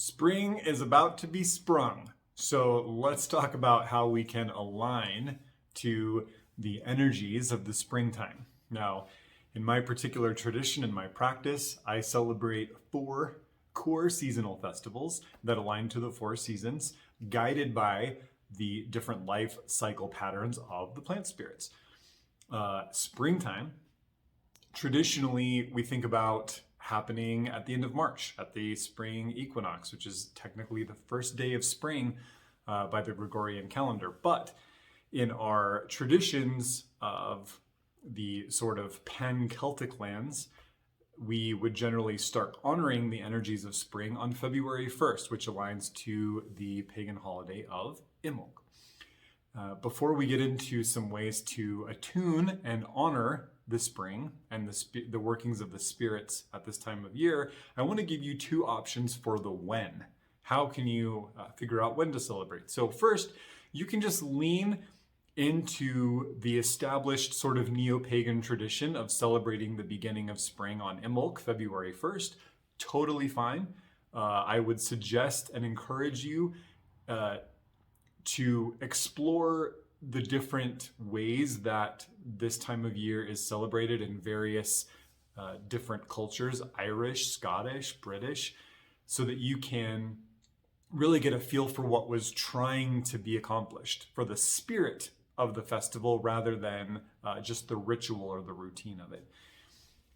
Spring is about to be sprung. So let's talk about how we can align to the energies of the springtime. Now, in my particular tradition, in my practice, I celebrate 4 core seasonal festivals that align to the 4 seasons, guided by the different life cycle patterns of the plant spirits. Springtime, traditionally, we think about happening at the end of March, at the spring equinox, which is technically the first day of spring by the Gregorian calendar. But in our traditions of the sort of pan-Celtic lands, we would generally start honoring the energies of spring on February 1st, which aligns to the pagan holiday of Imbolc. Before we get into some ways to attune and honor the spring and the workings of the spirits at this time of year, I want to give you 2 options for the when. How can you figure out when to celebrate? So first, you can just lean into the established sort of neo-pagan tradition of celebrating the beginning of spring on Imbolc, February 1st. Totally fine. I would suggest and encourage you to explore the different ways that this time of year is celebrated in various different cultures, Irish, Scottish, British, so that you can really get a feel for what was trying to be accomplished, for the spirit of the festival rather than just the ritual or the routine of it.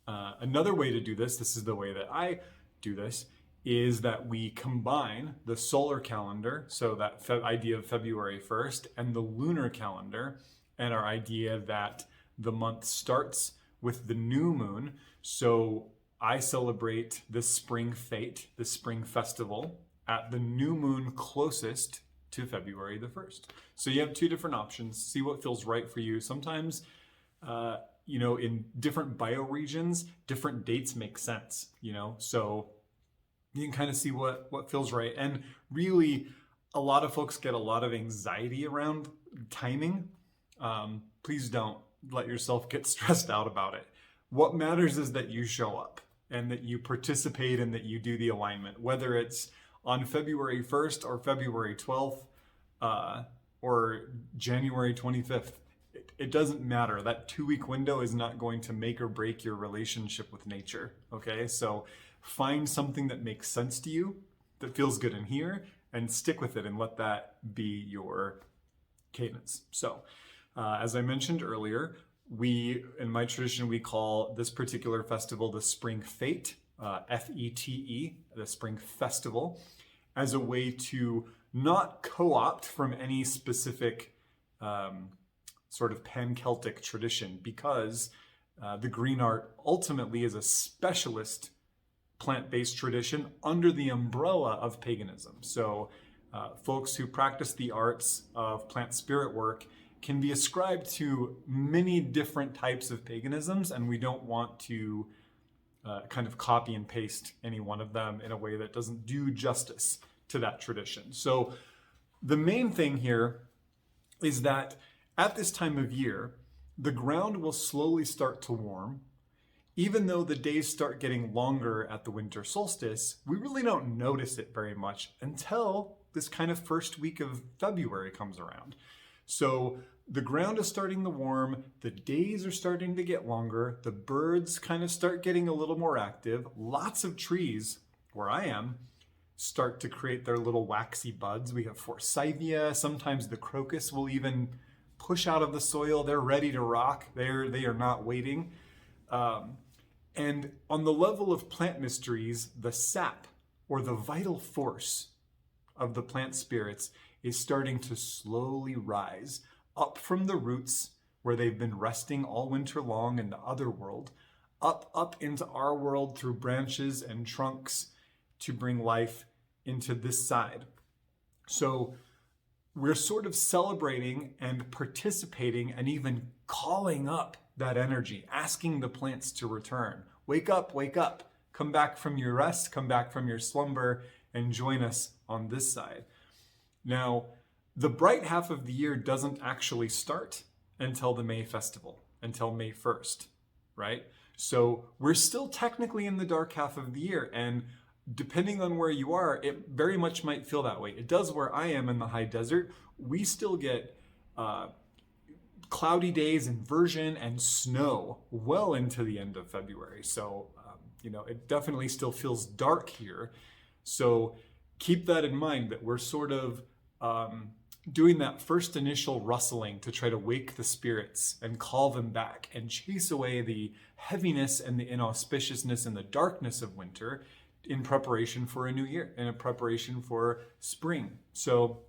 Another way to do this is the way that I do this, is that we combine the solar calendar, so that idea of February 1st, and the lunar calendar, and our idea that the month starts with the new moon. So I celebrate the Spring Fête, the Spring Festival, at the new moon closest to February the 1st. So you have 2 different options. See what feels right for you. Sometimes, in different bioregions, different dates make sense, so you can kind of see what feels right. And really, a lot of folks get a lot of anxiety around timing. Please don't let yourself get stressed out about it. What matters is that you show up and that you participate and that you do the alignment, whether it's on February 1st or February 12th or January 25th. It doesn't matter. That 2-week window is not going to make or break your relationship with nature, okay? So find something that makes sense to you, that feels good in here, and stick with it and let that be your cadence. So, as I mentioned earlier, in my tradition, we call this particular festival the Spring Fête, F-E-T-E, the Spring Festival, as a way to not co-opt from any specific sort of pan-Celtic tradition, because the green art ultimately is a specialist plant-based tradition under the umbrella of paganism. So folks who practice the arts of plant spirit work can be ascribed to many different types of paganisms, and we don't want to kind of copy and paste any one of them in a way that doesn't do justice to that tradition. So the main thing here is that at this time of year, the ground will slowly start to warm. Even though the days start getting longer at the winter solstice, we really don't notice it very much until this kind of first week of February comes around. So the ground is starting to warm, the days are starting to get longer, the birds kind of start getting a little more active. Lots of trees, where I am, start to create their little waxy buds. We have forsythia, sometimes the crocus will even push out of the soil. They're ready to rock. They are not waiting. And on the level of plant mysteries, the sap, or the vital force of the plant spirits, is starting to slowly rise up from the roots where they've been resting all winter long in the other world, up into our world through branches and trunks to bring life into this side. So we're sort of celebrating and participating and even calling up that energy, asking the plants to return. Wake up, come back from your rest, come back from your slumber, and join us on this side. Now, the bright half of the year doesn't actually start until the May festival, until May 1st, right? So we're still technically in the dark half of the year, and depending on where you are, it very much might feel that way. It does where I am in the high desert. We still get cloudy days, inversion, and snow well into the end of February. So, it definitely still feels dark here. So keep that in mind, that we're sort of doing that first initial rustling to try to wake the spirits and call them back and chase away the heaviness and the inauspiciousness and the darkness of winter in preparation for a new year and in preparation for spring. So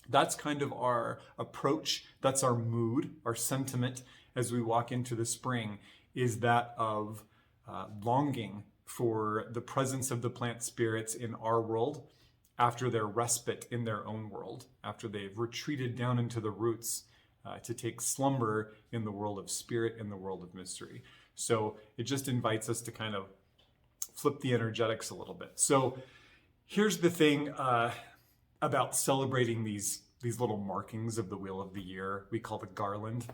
that's kind of our approach. That's our mood, our sentiment as we walk into the spring, is that of longing for the presence of the plant spirits in our world after their respite in their own world, after they've retreated down into the roots to take slumber in the world of spirit, in the world of mystery. So it just invites us to kind of flip the energetics a little bit. So here's the thing about celebrating these little markings of the wheel of the year. We call the garland.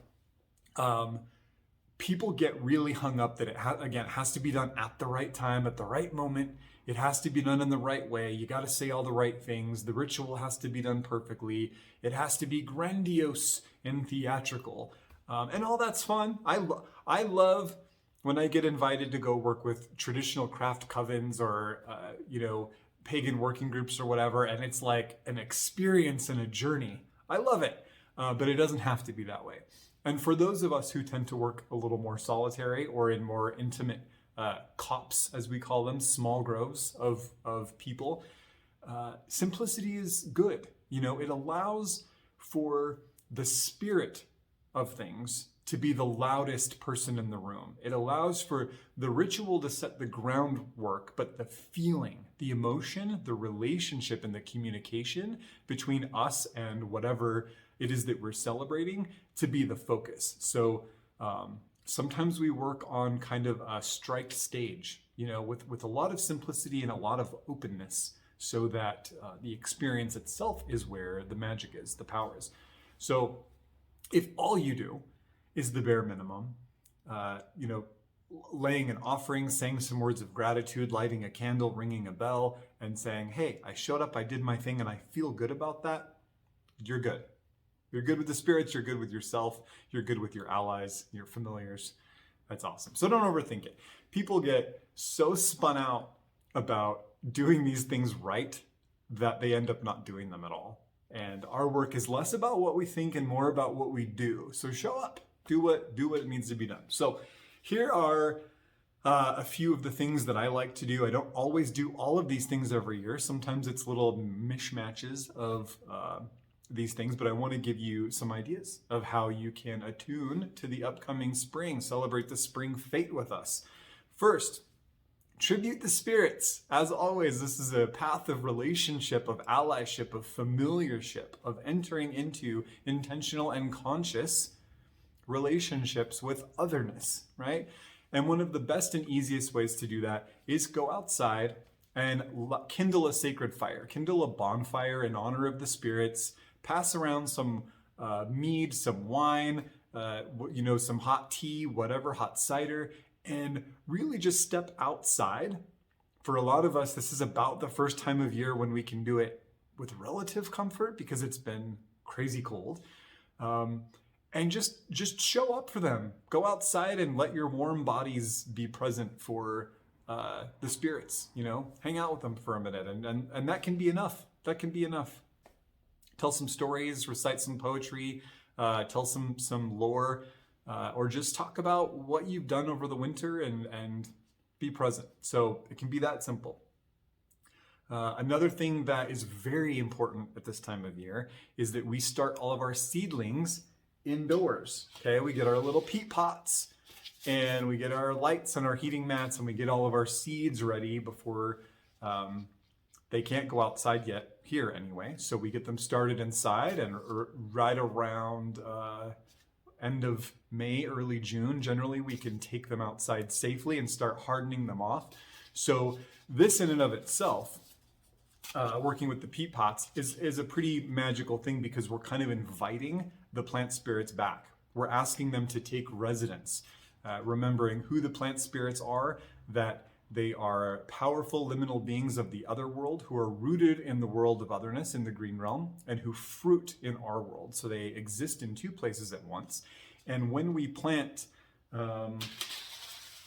People get really hung up that it has to be done at the right time, at the right moment. It has to be done in the right way. You got to say all the right things. The ritual has to be done perfectly. It has to be grandiose and theatrical. And all that's fun. I love when I get invited to go work with traditional craft covens or, pagan working groups or whatever, and it's like an experience and a journey. I love it, but it doesn't have to be that way. And for those of us who tend to work a little more solitary or in more intimate copse, as we call them, small groves of people, simplicity is good. It allows for the spirit of things to be the loudest person in the room. It allows for the ritual to set the groundwork, but the feeling, the emotion, the relationship, and the communication between us and whatever it is that we're celebrating to be the focus. So sometimes we work on kind of a striped stage, with a lot of simplicity and a lot of openness, so that the experience itself is where the magic is, the power is. So if all you do is the bare minimum, laying an offering, saying some words of gratitude, lighting a candle, ringing a bell, and saying, hey, I showed up, I did my thing, and I feel good about that, you're good. You're good with the spirits, you're good with yourself, you're good with your allies, your familiars. That's awesome. So don't overthink it. People get so spun out about doing these things right that they end up not doing them at all. And our work is less about what we think and more about what we do. So show up, do what needs to be done. So here are a few of the things that I like to do. I don't always do all of these things every year. Sometimes it's little mishmatches of these things, but I want to give you some ideas of how you can attune to the upcoming spring, celebrate the Spring Fête with us. First, tribute the spirits. As always, this is a path of relationship, of allyship, of familiarship, of entering into intentional and conscious relationships with otherness, right? And one of the best and easiest ways to do that is go outside and kindle a sacred fire, kindle a bonfire in honor of the spirits, pass around some mead, some wine, some hot tea, whatever, hot cider, and really just step outside. For a lot of us, this is about the first time of year when we can do it with relative comfort because it's been crazy cold. And just show up for them. Go outside and let your warm bodies be present for the spirits, hang out with them for a minute. And that can be enough. That can be enough. Tell some stories, recite some poetry, tell some lore, or just talk about what you've done over the winter and be present. So it can be that simple. Another thing that is very important at this time of year is that we start all of our seedlings indoors. Okay, we get our little peat pots and we get our lights and our heating mats and we get all of our seeds ready before they can't go outside yet here anyway. So we get them started inside, and right around end of May, early June, generally we can take them outside safely and start hardening them off. So this in and of itself, working with the peat pots is a pretty magical thing because we're kind of inviting the plant spirits back. We're asking them to take residence, remembering who the plant spirits are, that They are powerful liminal beings of the other world who are rooted in the world of otherness in the green realm and who fruit in our world. So they exist in two places at once. And when we plant, what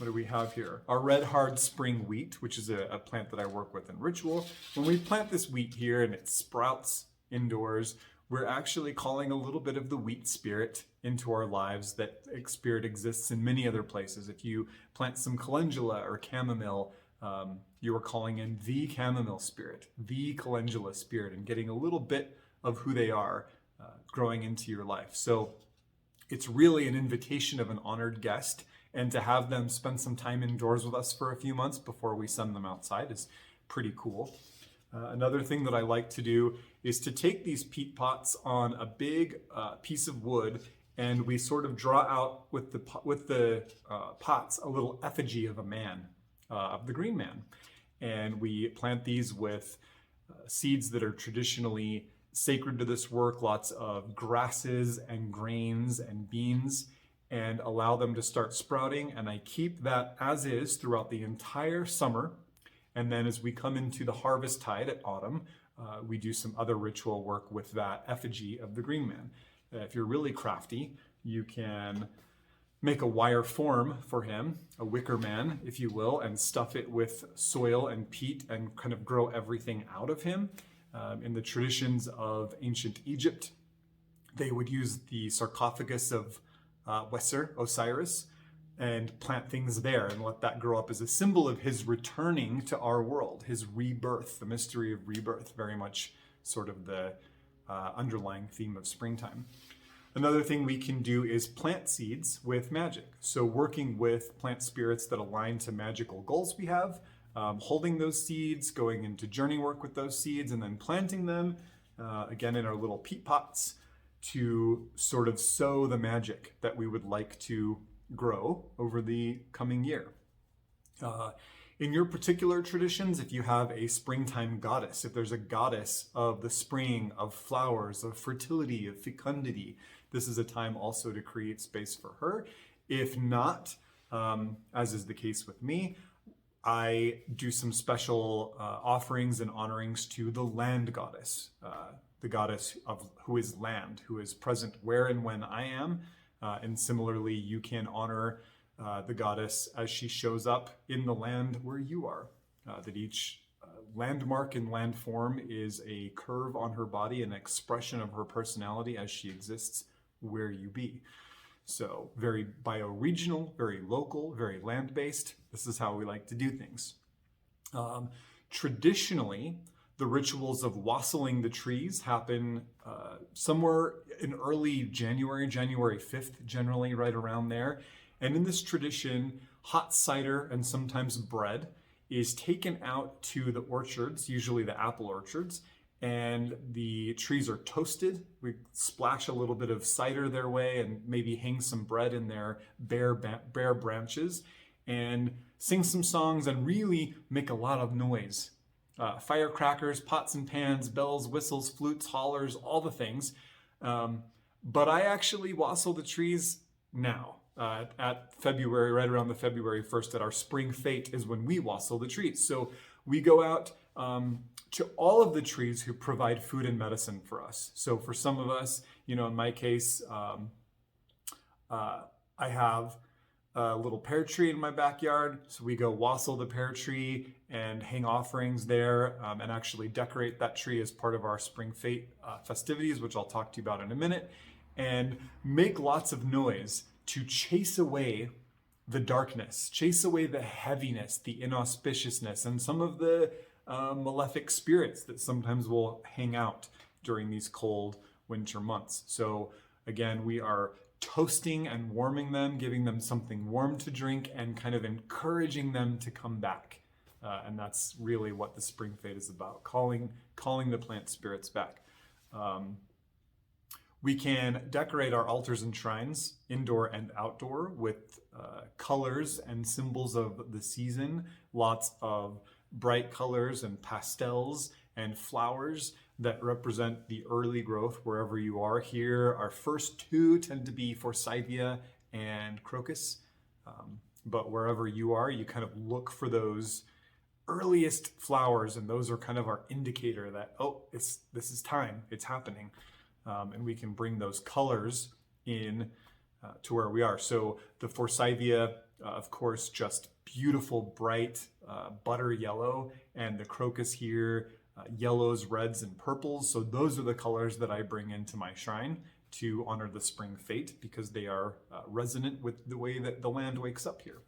do we have here? Our red hard spring wheat, which is a plant that I work with in ritual. When we plant this wheat here and it sprouts indoors, we're actually calling a little bit of the wheat spirit into our lives. That spirit exists in many other places. If you plant some calendula or chamomile, you are calling in the chamomile spirit, the calendula spirit, and getting a little bit of who they are growing into your life. So it's really an invitation of an honored guest, and to have them spend some time indoors with us for a few months before we send them outside is pretty cool. Another thing that I like to do is to take these peat pots on a big piece of wood, and we sort of draw out with the pots a little effigy of a man, of the green man. And we plant these with seeds that are traditionally sacred to this work, lots of grasses and grains and beans, and allow them to start sprouting. And I keep that as is throughout the entire summer. And then as we come into the harvest tide at autumn, we do some other ritual work with that effigy of the green man. If you're really crafty, you can make a wire form for him, a wicker man, if you will, and stuff it with soil and peat and kind of grow everything out of him. In the traditions of ancient Egypt, they would use the sarcophagus of Osiris, and plant things there and let that grow up as a symbol of his returning to our world, his rebirth, the mystery of rebirth, very much sort of the underlying theme of springtime. Another thing we can do is plant seeds with magic. So working with plant spirits that align to magical goals we have, holding those seeds, going into journey work with those seeds, and then planting them, again in our little peat pots, to sort of sow the magic that we would like to grow over the coming year. In your particular traditions, if you have a springtime goddess, if there's a goddess of the spring, of flowers, of fertility, of fecundity, this is a time also to create space for her. If not, as is the case with me, I do some special offerings and honorings to the land goddess, the goddess of who is land, who is present where and when I am. And similarly, you can honor the goddess as she shows up in the land where you are. That each landmark and landform is a curve on her body, an expression of her personality as she exists where you be. So very bioregional, very local, very land-based. This is how we like to do things. Traditionally, the rituals of wassailing the trees happen somewhere in early January 5th, generally right around there. And in this tradition, hot cider and sometimes bread is taken out to the orchards, usually the apple orchards, and the trees are toasted. We splash a little bit of cider their way and maybe hang some bread in their bare branches and sing some songs and really make a lot of noise. Firecrackers, pots and pans, bells, whistles, flutes, hollers, all the things. But I actually wassail the trees now. At February, right around the February 1st, at our Spring Fête is when we wassail the trees. So we go out to all of the trees who provide food and medicine for us. So for some of us, in my case, I have a little pear tree in my backyard. So we go wassail the pear tree and hang offerings there and actually decorate that tree as part of our Spring Fête festivities, which I'll talk to you about in a minute, and make lots of noise to chase away the darkness, chase away the heaviness, the inauspiciousness, and some of the malefic spirits that sometimes will hang out during these cold winter months. So again, we are toasting and warming them, giving them something warm to drink, and kind of encouraging them to come back. And that's really what the Spring Fête is about, calling the plant spirits back. We can decorate our altars and shrines, indoor and outdoor, with colors and symbols of the season, lots of bright colors and pastels and flowers that represent the early growth wherever you are. Here, our first two tend to be forsythia and crocus. but wherever you are, you kind of look for those earliest flowers, and those are kind of our indicator that, oh, this is time, it's happening. And we can bring those colors in to where we are. So the forsythia, of course, just beautiful, bright butter yellow, and the crocus here, yellows, reds, and purples. So those are the colors that I bring into my shrine to honor the spring fete, because they are resonant with the way that the land wakes up here.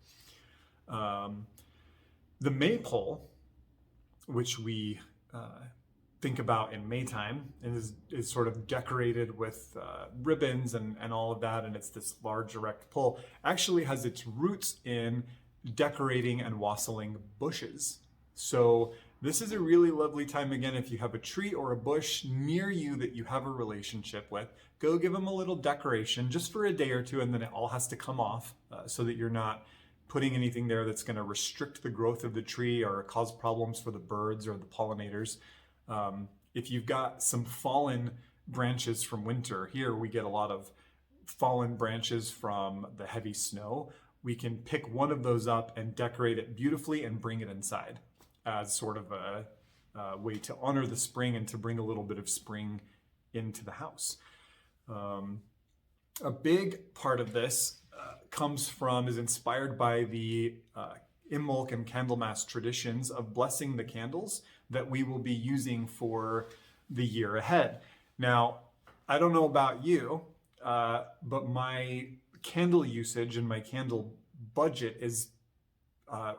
The maypole, which we think about in Maytime, and is sort of decorated with ribbons and all of that, and it's this large erect pole, actually has its roots in decorating and wassailing bushes. So this is a really lovely time, again, if you have a tree or a bush near you that you have a relationship with, go give them a little decoration just for a day or two, and then it all has to come off so that you're not putting anything there that's going to restrict the growth of the tree or cause problems for the birds or the pollinators. If you've got some fallen branches from winter, here we get a lot of fallen branches from the heavy snow. We can pick one of those up and decorate it beautifully and bring it inside as sort of a way to honor the spring and to bring a little bit of spring into the house. A big part of this is inspired by the Imbolc and Candlemas traditions of blessing the candles that we will be using for the year ahead. Now, I don't know about you, but my candle usage and my candle budget is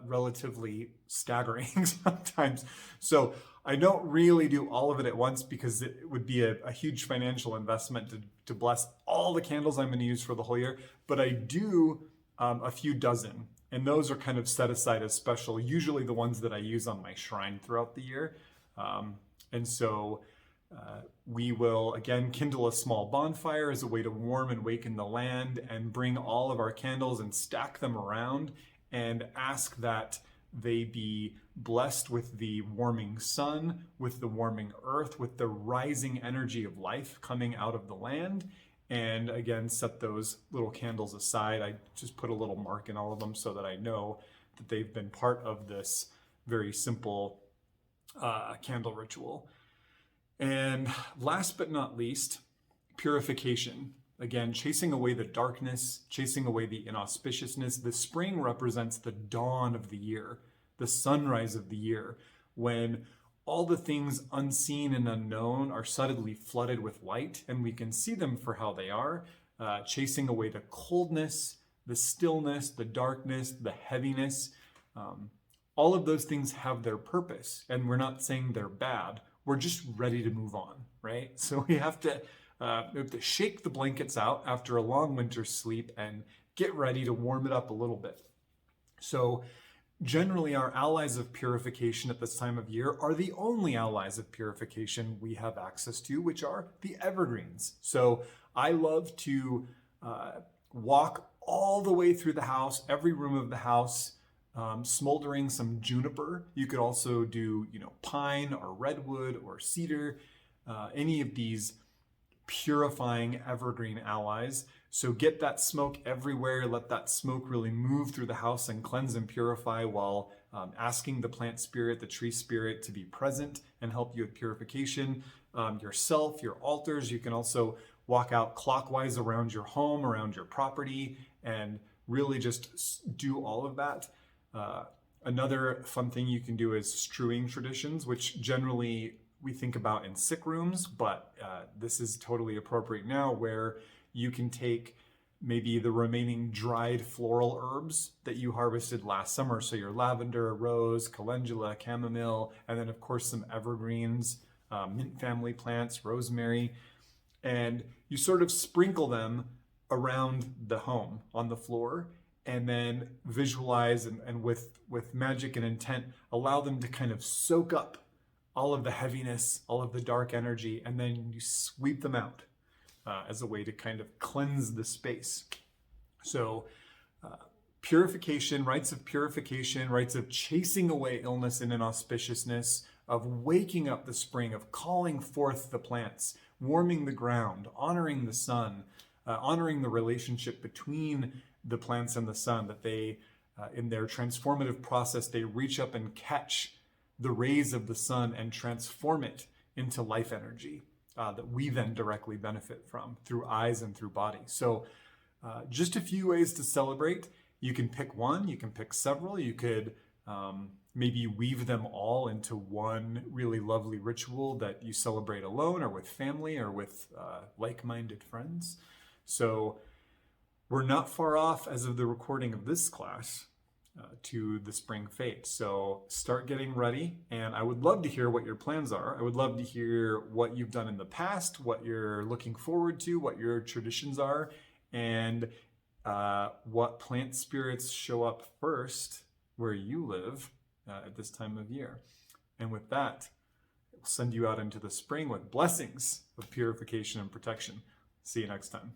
relatively staggering sometimes. So I don't really do all of it at once, because it would be a huge financial investment to bless all the candles I'm going to use for the whole year. But I do a few dozen, and those are kind of set aside as special, usually the ones that I use on my shrine throughout the year. And so we will, again, kindle a small bonfire as a way to warm and waken the land, and bring all of our candles and stack them around and ask that they be blessed with the warming sun, with the warming earth, with the rising energy of life coming out of the land. And again, set those little candles aside. I just put a little mark in all of them so that I know that they've been part of this very simple candle ritual. And last but not least, purification. Again, chasing away the darkness, chasing away the inauspiciousness. The spring represents the dawn of the year, the sunrise of the year, when all the things unseen and unknown are suddenly flooded with light, and we can see them for how they are, chasing away the coldness, the stillness, the darkness, the heaviness. All of those things have their purpose, and we're not saying they're bad. We're just ready to move on, right? So we have to shake the blankets out after a long winter's sleep and get ready to warm it up a little bit. So generally, our allies of purification at this time of year are the only allies of purification we have access to, which are the evergreens. So I love to walk all the way through the house, every room of the house, smoldering some juniper. You could also do, pine or redwood or cedar, any of these purifying evergreen allies. So get that smoke everywhere. Let that smoke really move through the house and cleanse and purify, while asking the plant spirit, the tree spirit, to be present and help you with purification. Yourself, your altars. You can also walk out clockwise around your home, around your property, and really just do all of that. Another fun thing you can do is strewing traditions, which generally we think about in sick rooms, but this is totally appropriate now, where you can take maybe the remaining dried floral herbs that you harvested last summer. So your lavender, rose, calendula, chamomile, and then of course some evergreens, mint family plants, rosemary, and you sort of sprinkle them around the home on the floor, and then visualize and with magic and intent, allow them to kind of soak up all of the heaviness, all of the dark energy, and then you sweep them out as a way to kind of cleanse the space. So purification, rites of chasing away illness and inauspiciousness, of waking up the spring, of calling forth the plants, warming the ground, honoring the sun, honoring the relationship between the plants and the sun, that they in their transformative process, they reach up and catch the rays of the sun and transform it into life energy that we then directly benefit from through eyes and through body. So just a few ways to celebrate. You can pick one, you can pick several, you could maybe weave them all into one really lovely ritual that you celebrate alone or with family or with like-minded friends. So we're not far off as of the recording of this class to the Spring Fête. So start getting ready, and I would love to hear what your plans are. I would love to hear what you've done in the past, what you're looking forward to, what your traditions are, and what plant spirits show up first where you live at this time of year. And with that, we'll send you out into the spring with blessings of purification and protection. See you next time.